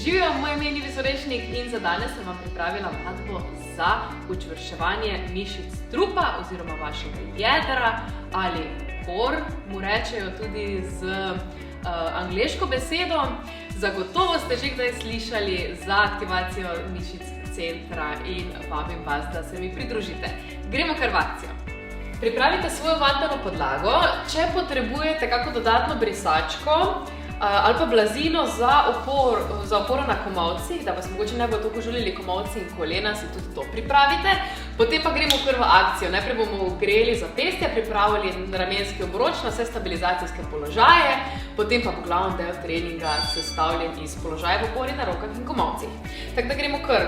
Živijo, moj ime je Nivi Zorešnik in za danes sem vam pripravila vadbo za učvrščevanje mišic trupa oziroma vašega jedra ali core, mu rečejo tudi z angleško besedo. Zagotovo ste že kdaj slišali za aktivacijo mišic centra in vabim vas, da se mi pridružite. Gremo kar v akcijo. Pripravite svojo vadbeno podlago, če potrebujete kako dodatno brisačko ali pa blazino za oporo na komolcih, da vas mogoče ne bo toliko želeli komolci in kolena, si tudi to pripravite. Potem pa gremo kar v akcijo. Najprej bomo ogreli zapestja, pripravili ramenski obroč na vse stabilizacijske položaje, potem pa bo glavni del treninga sestavljen iz položaja v opori na rokah in komolcih. Tako da gremo kar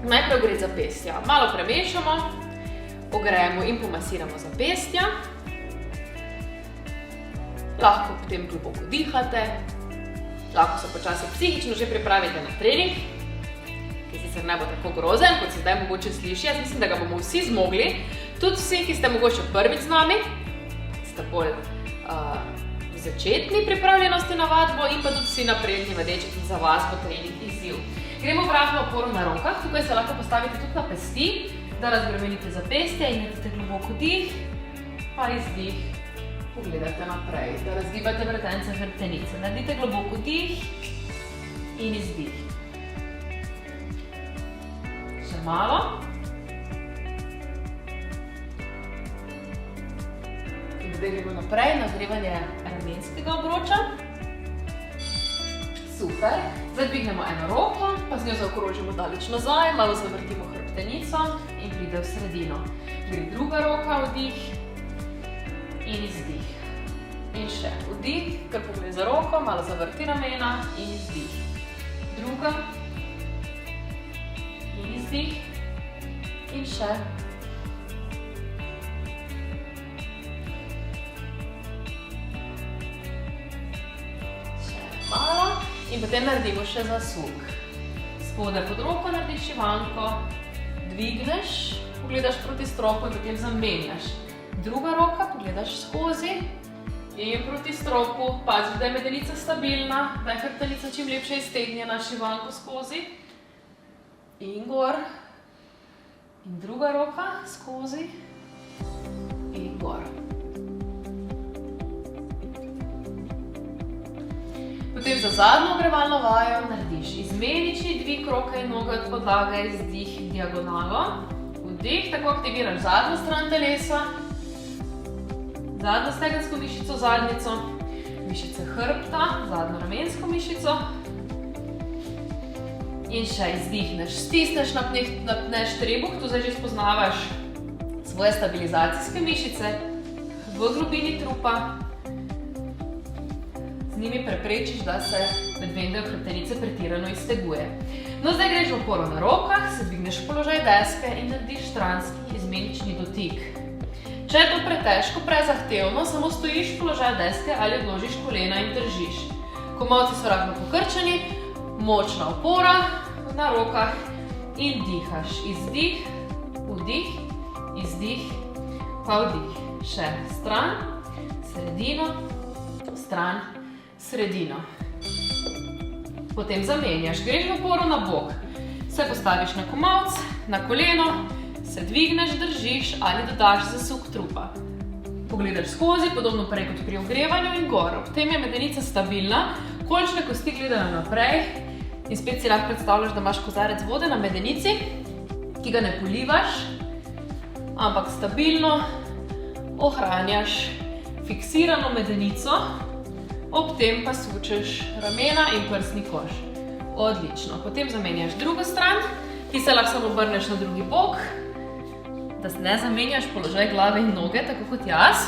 najprej ogreti zapestja. Malo premešamo, ogrejemo in pomasiramo zapestja. Lahko potem globoko dihate, lahko se počasi psihično že pripravite na trening, ki sicer ne bo tako grozen, kot se zdaj mogoče sliši. Jaz mislim, da ga bomo vsi zmogli, tudi vsi, ki ste mogoče prvič z nami, ste bolj v začetni pripravljenosti na vadbo in pa tudi vsi napredni vedeči, tudi za vas bo trening izziv. Gremo v rahlo oporo na rokah, tukaj se lahko postavite tudi na pesti, da razbremenite zapestje in naredite globoko dih, pa izdih. Pogledate naprej, da razgibate vretence hrbtenice. Naredite globoko dih in izdih. Še malo. In zdaj gremo naprej, nagrevanje ramenskega obroča. Super. Zdaj dvignemo eno roko, pa z njo zaokrožimo daleč nazaj, malo zavrtimo hrbtenico in pride v sredino. Gre druga roka, vdih in izdih. In še vdih, kar pogled za roko, malo zavrti ramena in izdih. Druga. In izdih. In še. Še malo. In potem naredimo še zasuk. Spodaj pod roko narediš šivanko, dvigneš, pogledaš proti stropu in potem zamenjaš. Druga roka, pogledaš skozi in proti stropu. Pazi, da je medenica stabilna, da je hrbtenica čim lepše iztegnjena, šivanko skozi in gor. In druga roka skozi in gor. Potem za zadnjo ogrevalno vajo narediš izmenični dvig roke in noge od podlage, izdih diagonalo. Vdih, tako aktiviraš zadnjo stran telesa, zadnjo stegensko mišico, zadnjico, mišice hrbta, zadnjo ramensko mišico. In še izdihneš, stisneš, napneš trebuh, tu zdaj že spoznavaš svoje stabilizacijske mišice v globini trupa. Z njimi preprečiš, da se medvendel hrbtenice pretirano izteguje. No, zdaj greš v oporo na rokah, se dvigneš v položaj deske in narediš stranski izmenični dotik. Če je to pretežko, prezahtevno, samo stojiš v položaju deske ali odložiš kolena in držiš. Komolci so rahlo pokrčeni, močna opora na rokah in dihaš. Izdih, vdih, izdih, pa vdih. Še stran, sredino, stran, sredino. Potem zamenjaš, greš v oporo na bok, se postaviš na komolc, na koleno, se dvigneš, držiš ali dodaš zasuk trupa. Pogledaš skozi, podobno prej kot pri ogrevanju in gor. Ob tem je medenica stabilna, kolčne kosti gledajo naprej in spet si lahko predstavljaš, da imaš kozarec vode na medenici, ki ga ne polivaš, ampak stabilno ohranjaš fiksirano medenico, ob tem pa sučeš ramena in prsni koš. Odlično. Potem zamenjaš drugo stran, ti se lahko samo obrneš na drugi bok, da ne zamenjaš položaj glave in noge, tako kot jaz.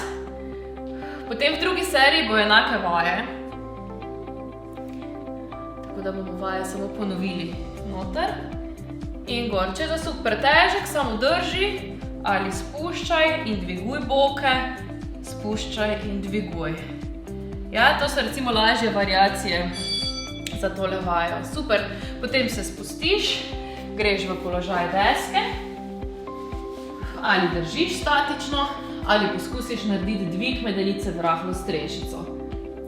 Potem v drugi seriji bo enake vaje. Tako da bomo vaje samo ponovili noter. In gor. Če je zasuk pretežek, samo drži ali spuščaj in dviguj boke, spuščaj in dviguj. Ja, to so recimo lažje variacije za tole vajo. Super. Potem se spustiš, greš v položaj deske, ali držiš statično, ali poskusiš narediti dvig medenice v rahlo strešico.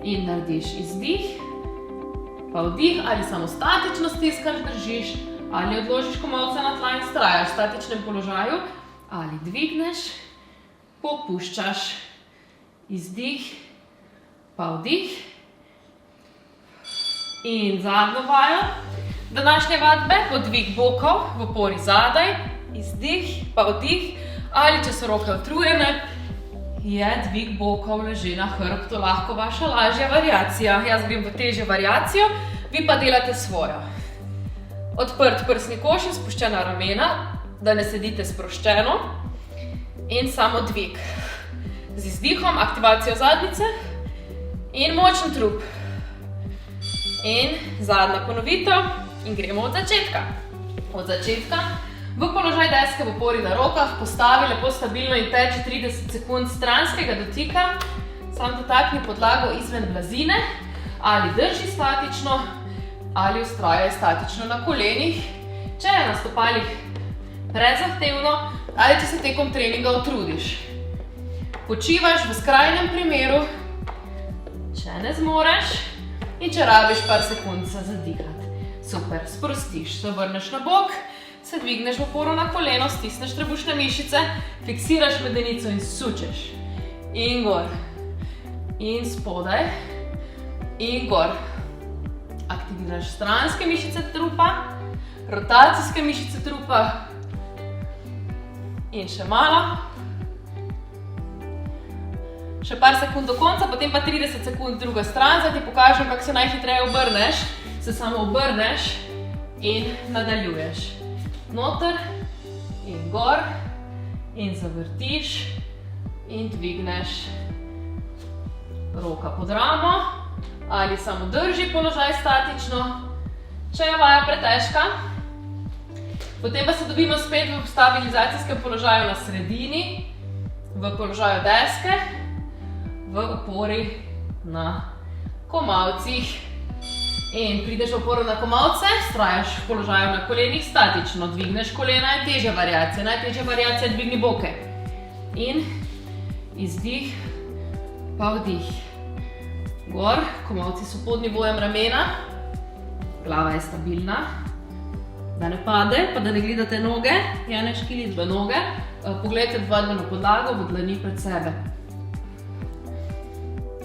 In narediš izdih pa vdih, ali samo statično stiskaš, držiš, ali odložiš komolce na tla in vztrajaš v statičnem položaju, ali dvigneš, popuščaš, izdih, pa vdih. In zadnjo vajo današnje vadbe, podvig bokov v opori zadaj, izdih, pa vdih, ali če so roke utrujene, je dvig bokov, leži na hrbtu, lahko vaša lažja variacija. Jaz grem v težjo variacijo, vi pa delate svojo. Odprt prsni koš in spuščena ramena, da ne sedite sproščeno in samo dvig. Z izdihom aktivacijo zadnjice in močen trup. In zadnja ponovitev in gremo od začetka. Od začetka v položaj deske v opori na rokah, postavi lepo stabilno in teče 30 sekund stranskega dotika, sam dotakni podlago izven blazine, ali drži statično, ali vztrajaj statično na kolenih, če je na stopalih prezahtevno, ali če se tekom treninga utrudiš. Počivaš v skrajnem primeru, če ne zmoreš in če rabiš par sekund za zadihati. Super, sprostiš, se vrneš na bok, se dvigneš v oporo na koleno, stisneš trebušne mišice, fiksiraš medenico in sučeš. In gor, in spodaj, in gor. Aktiviraš stranske mišice trupa, rotacijske mišice trupa in še malo. Še par sekund do konca, potem pa 30 sekund druga stran, zdaj ti pokažem, kako se najhitreje obrneš. Se samo obrneš in nadaljuješ. Noter in gor in zavrtiš in dvigneš. Roka pod ramo ali samo drži položaj statično, če je vaja pretežka. Potem pa se dobimo spet v stabilizacijskem položaju na sredini, v položaju deske, v opori na komavcih. In prideš v oporo na komavce, vztrajaš v položaju na kolenih statično, dvigneš kolena, je težja variacija. Najtežja variacija je dvigni boke. In izdih, pa vdih. Gor, komavci so pod nivojem ramena, glava je stabilna, da ne pade, pa da ne gledate noge, ne škilitve noge. Pogledajte vadbeno podlago v dlani pred sebe.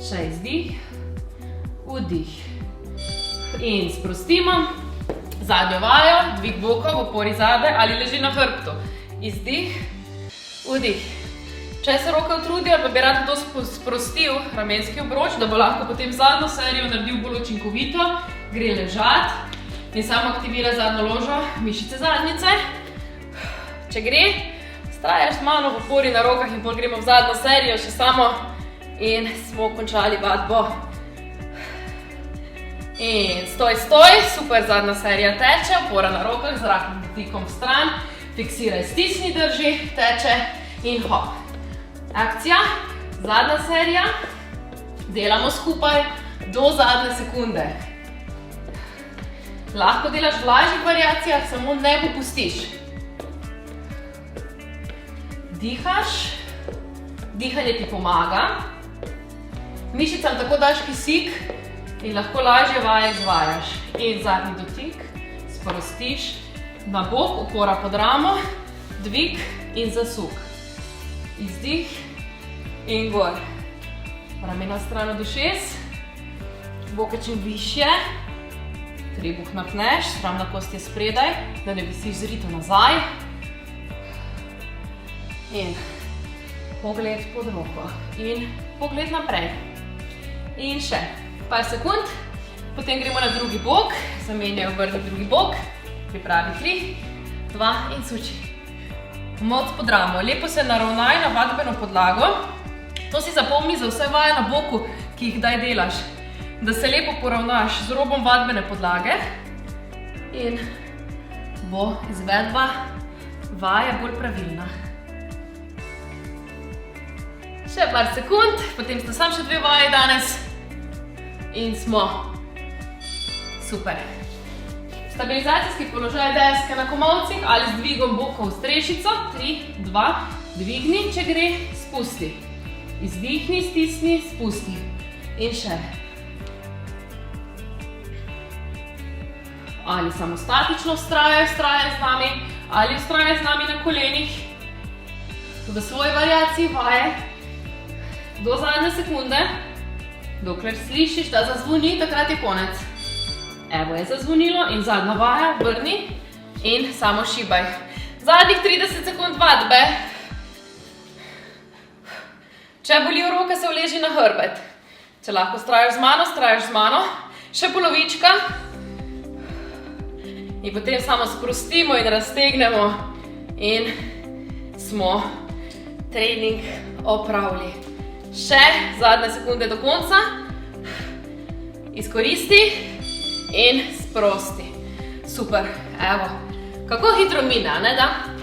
Še izdih, vdih. In sprostimo zadnjo vajo, dvig bokov v opori zadaj ali leži na hrbtu. Izdih, vdih. Če se roke utrudijo, pa bi rad to sprostil ramenski obroč, da bo lahko potem zadnjo serijo naredil bolj učinkovito, gre ležati in samo aktivira zadnjo ložo, mišice zadnjice. Če gre, vztrajaš malo v opori na rokah in potem gremo v zadnjo serijo še samo in smo končali vadbo. In stoj, super, zadnja serija teče, opora na rokah, z rahlim dotikom v stran, fiksiraj, stisni, drži, teče in hop. Akcija, zadnja serija, delamo skupaj do zadnje sekunde. Lahko delaš v lažjih variacijah, samo ne popustiš. Dihaš, dihanje ti pomaga, mišicam tako daš kisik, in lahko lažje vaje izvajaš. In zadnji dotik, sprostiš, na bok, opora pod ramo, dvig in zasuk. Izdih in gor. Ramena stran od ušes, boke čim višje, trebuh napneš, sramna kost je spredaj, da ne visiš zrito nazaj. In pogled pod roko in pogled naprej. In še par sekund, potem gremo na drugi bok, zamenjaj obrni drugi bok, pripravi 3, 2 in suči. Moc pod ramo, lepo se naravnaj na vadbeno podlago, to si zapomni za vse vaje na boku, ki jih kdaj delaš, da se lepo poravnaš z robom vadbene podlage in bo izvedba vaje bolj pravilna. Še par sekund, potem sta samo še 2 vaje danes. In smo. Super. Stabilizacijski položaj deske na komolcih ali z dvigom bokov v strešico. 3, 2, dvigni, če gre, spusti. Izdihni, stisni, spusti. In še. ali samo statično vztraja z nami, ali vztraja z nami na kolenih v svoji variaciji vaje do zadnje sekunde, dokler slišiš, da zazvoni, takrat je konec. Evo je zazvonilo in zadnja vaja, vrni in samo šibaj. Zadnjih 30 sekund vadbe. Če bolijo roke, se uleži na hrbet. Če lahko vztrajaš z mano, še polovička. In potem samo sprostimo in raztegnemo in smo trening opravili. Še zadnje sekunde do konca. Izkoristi in sprosti. Super, evo. Kako hitro mine, ne da?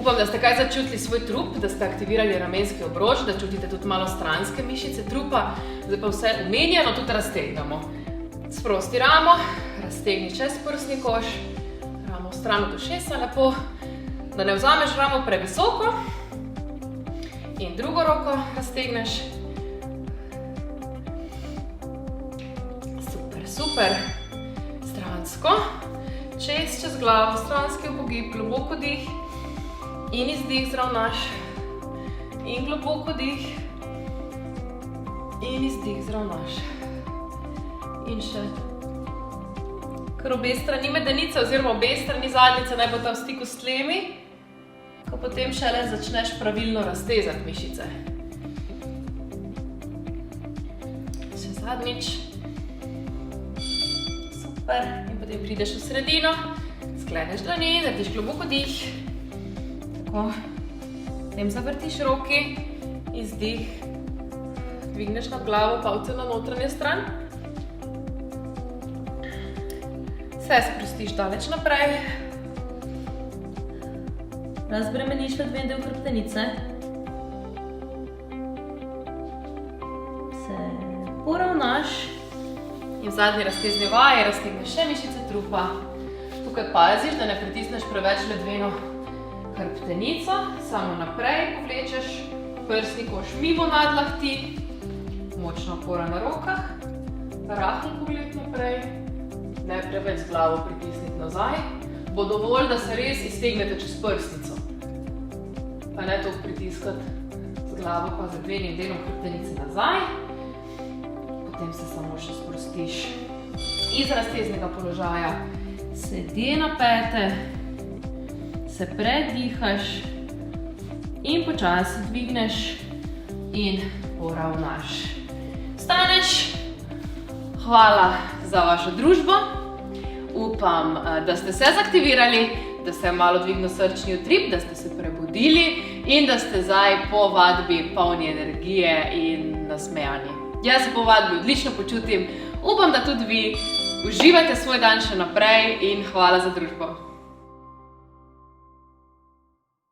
Upam, da ste kaj začutili svoj trup, da ste aktivirali ramenski obroč, da čutite tudi malo stranske mišice trupa. Zdaj pa vse omenjeno tudi raztegnemo. Sprosti ramo, raztegni čez prsni koš, ramo v stran od ušesa lepo, da ne vzameš ramo previsoko in drugo roko raztegneš. Super, super. Stransko, čez glavo, stranski upogib, globoko dih in izdih zravnaš in globoko dih in izdih zravnaš. In še, ker obe strani medenice oziroma obe strani zadnjice naj bo ta v stiku s tlemi, ko potem šele začneš pravilno raztezati mišice. Še zadnjič. Super. In potem prideš v sredino, skleneš dlani, narediš globoko dih. Tako. Potem zavrtiš roki, izdih. Dvigneš nad glavo, palce na notranjo stran. Vse sprostiš daleč naprej. Razbremeniš ledven del hrbtenice. Se poravnaš. In v zadnji raztezni vaji raztegneš še mišice trupa. Tukaj paziš, da ne pritisneš preveč ledveno hrbtenico. Samo naprej povlečeš prsni koš mimo nadlahti. Močna opora na rokah. Rahel pogled naprej. Ne preveč z glavo pritisniti nazaj. Bo dovolj, da se res iztegnete čez prsnico. Pa ne toliko pritiskati z glavo pa z ledvenim delom hrbtenice nazaj. Potem se samo še sprostiš iz razteznega položaja. Sedi na pete, se predihaš in počasi dvigneš in poravnaš. Vstaneš. Hvala za vašo družbo. Upam, da ste se zaktivirali, da se je malo dvignil srčni utrip, da ste se prebudili in da ste zdaj po vadbi polni energije in nasmejani. Jaz se po vadbi odlično počutim, upam, da tudi vi. Uživajte svoj dan še naprej in hvala za družbo.